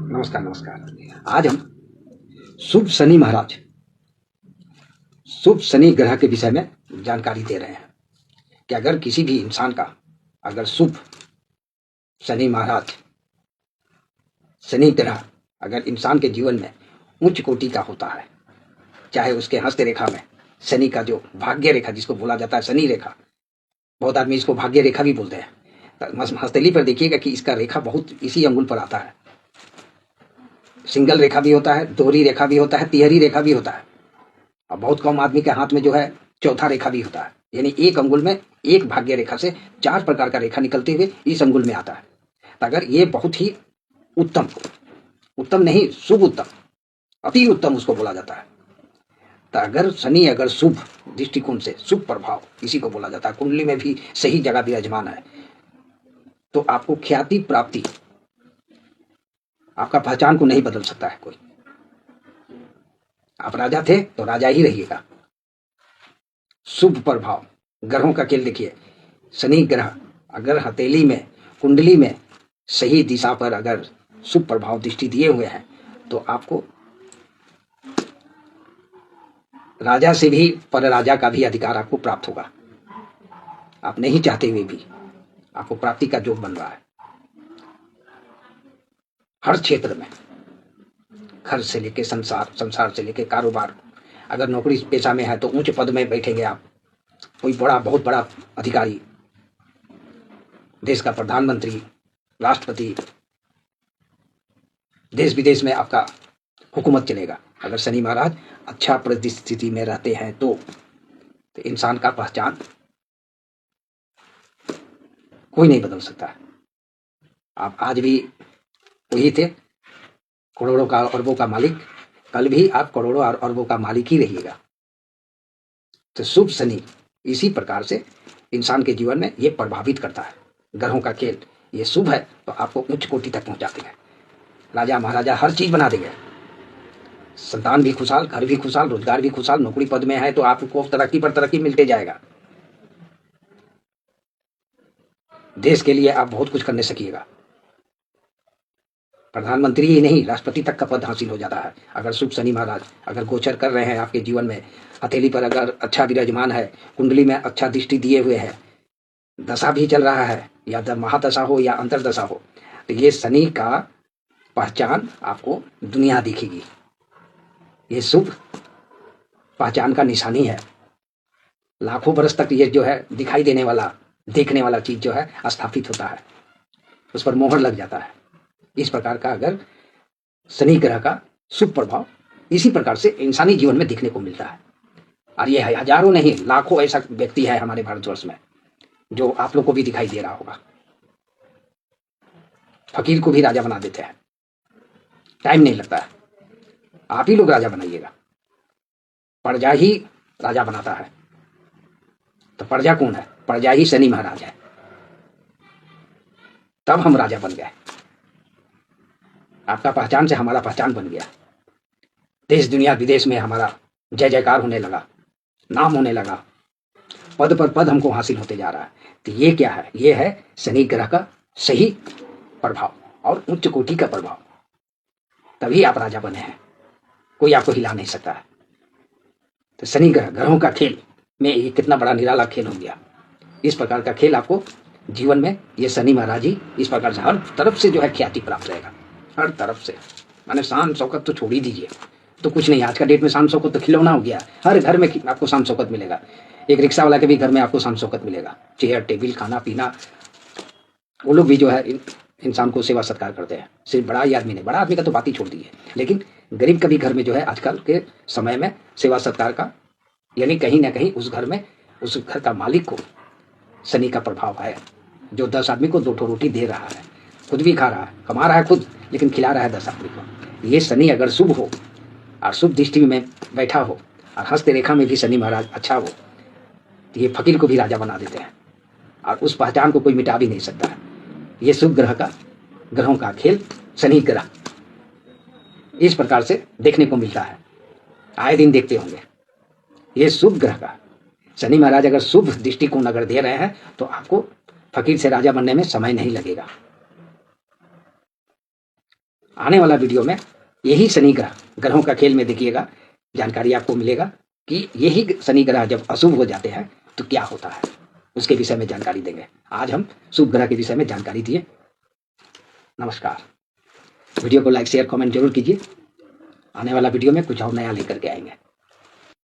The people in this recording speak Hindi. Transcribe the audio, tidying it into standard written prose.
नमस्कार नमस्कार। आज हम शुभ शनि महाराज, शुभ शनि ग्रह के विषय में जानकारी दे रहे हैं कि अगर किसी भी इंसान का अगर शुभ शनि महाराज, शनि ग्रह अगर इंसान के जीवन में उच्च कोटि का होता है, चाहे उसके हस्त रेखा में शनि का जो भाग्य रेखा जिसको बोला जाता है शनि रेखा, बहुत आदमी इसको भाग्य रेखा भी बोलते हैं। हस्तली पर देखिएगा कि इसका रेखा बहुत इसी अंगुल पर आता है। सिंगल रेखा भी होता है, दोहरी रेखा भी होता है, तिहरी रेखा भी होता है, और बहुत कम आदमी के हाथ में जो है चौथा रेखा भी होता है। यानी एक अंगुल में एक भाग्य रेखा से 4 प्रकार का रेखा निकलते हुए इस अंगुल में आता है। तो अगर ये बहुत ही उत्तम, उत्तम नहीं शुभ उत्तम, अति उत्तम उसको बोला जाता है। तो अगर शनि अगर शुभ दृष्टिकोण से शुभ प्रभाव इसी को बोला जाता है, कुंडली में भी सही जगह विराजमान है, तो आपको ख्याति प्राप्ति, आपका पहचान को नहीं बदल सकता है कोई। आप राजा थे तो राजा ही रहिएगा। शुभ प्रभाव ग्रहों का खेल देखिए, शनि ग्रह अगर हथेली में कुंडली में सही दिशा पर अगर शुभ प्रभाव दृष्टि दिए हुए हैं तो आपको राजा से भी पर राजा का भी अधिकार आपको प्राप्त होगा। आप नहीं चाहते हुए भी आपको प्राप्ति का योग बन रहा है। हर क्षेत्र में, घर से लेके संसार, संसार से लेके कारोबार, अगर नौकरी पेशा में है तो ऊंच पद में बैठेंगे आप, कोई बड़ा बहुत बड़ा अधिकारी, देश का प्रधानमंत्री, राष्ट्रपति, देश विदेश में आपका हुकूमत चलेगा। अगर शनि महाराज अच्छा परिस्थिति में रहते हैं तो इंसान का पहचान कोई नहीं बदल सकता है। आप आज भी वही थे, करोड़ों का अरबों का मालिक, कल भी आप करोड़ों और अरबों का मालिक ही रहिएगा। तो शुभ शनि इसी प्रकार से इंसान के जीवन में ये प्रभावित करता है। ग्रहों का खेल ये शुभ है तो आपको उच्च कोटि तक पहुंचाते हैं, राजा महाराजा हर चीज बना देंगे। संतान भी खुशहाल, घर भी खुशहाल, रोजगार भी खुशहाल, नौकरी पद में है तो आपको तरक्की पर तरक्की मिलते जाएगा। देश के लिए आप बहुत कुछ करने सकिएगा। प्रधानमंत्री ही नहीं, राष्ट्रपति तक का पद हासिल हो जाता है अगर शुभ शनि महाराज अगर गोचर कर रहे हैं आपके जीवन में। हथेली पर अगर अच्छा विराजमान है, कुंडली में अच्छा दृष्टि दिए हुए है, दशा भी चल रहा है, या महादशा हो या अंतरदशा हो, तो ये शनि का पहचान आपको दुनिया दिखेगी। ये शुभ पहचान का निशानी है। लाखों वर्ष तक ये जो है दिखाई देने वाला, देखने वाला चीज जो है स्थापित होता है, उस पर मोहर लग जाता है। इस प्रकार का अगर शनि ग्रह का शुभ प्रभाव इसी प्रकार से इंसानी जीवन में दिखने को मिलता है। और ये हजारों नहीं लाखों ऐसा व्यक्ति है हमारे भारतवर्ष में, जो आप लोग को भी दिखाई दे रहा होगा। फकीर को भी राजा बना देते हैं, टाइम नहीं लगता है। आप ही लोग राजा बनाइएगा, प्रजा ही राजा बनाता है। तो प्रजा कौन है? प्रजा ही शनि महाराज है। तब हम राजा बन गए। आपका पहचान से हमारा पहचान बन गया, देश दुनिया विदेश में हमारा जय जयकार होने लगा, नाम होने लगा, पद पर पद हमको हासिल होते जा रहा है। तो ये क्या है? ये है शनि ग्रह का सही प्रभाव और उच्च कोटि का प्रभाव। तभी आप राजा बने हैं, कोई आपको हिला नहीं सकता है। तो शनि ग्रह ग्रहों का खेल में ये कितना बड़ा निराला खेल हो गया। इस प्रकार का खेल आपको जीवन में ये शनि महाराज ही इस प्रकार से हर तरफ से जो है ख्याति प्राप्त रहेगा, हर तरफ से। माने शान शौकत तो छोड़ ही दीजिए, तो कुछ नहीं। आज का डेट में शान शौकत तो खिलौना हो गया। हर घर में आपको शान शौकत मिलेगा। एक रिक्शा वाला के भी घर में आपको शान शौकत मिलेगा, चेयर टेबल खाना पीना। वो लोग भी जो है इंसान को सेवा सत्कार करते हैं। सिर्फ बड़ा ही आदमी नहीं, बड़ा आदमी का तो बात ही छोड़ दी है, लेकिन गरीब का भी घर में जो है आजकल के समय में सेवा सत्कार का, यानी कहीं ना कहीं उस घर में उस घर का मालिक को शनि का प्रभाव है, जो 10 आदमी को 2 रोटी दे रहा है, खुद भी खा रहा है, कमा रहा है खुद, लेकिन खिला रहा है 10 आदमी को। ये शनि अगर शुभ हो और शुभ दृष्टि में बैठा हो और हस्त रेखा में भी शनि महाराज अच्छा हो, तो ये फकीर को भी राजा बना देते हैं और उस पहचान को कोई मिटा भी नहीं सकता है। ये शुभ ग्रह का, ग्रहों का खेल शनि ग्रह इस प्रकार से देखने को मिलता है, आए दिन देखते होंगे। ये शुभ ग्रह का शनि महाराज अगर शुभ दृष्टिकोण अगर दे रहे हैं तो आपको फकीर से राजा बनने में समय नहीं लगेगा। आने वाला वीडियो में यही शनि ग्रहों का खेल में देखिएगा, जानकारी आपको मिलेगा कि यही शनि ग्रह जब अशुभ हो जाते हैं तो क्या होता है, उसके विषय में जानकारी देंगे। आज हम शुभ ग्रह के विषय में जानकारी दिए। नमस्कार। वीडियो को लाइक शेयर कमेंट जरूर कीजिए। आने वाला वीडियो में कुछ और नया लेकर के आएंगे।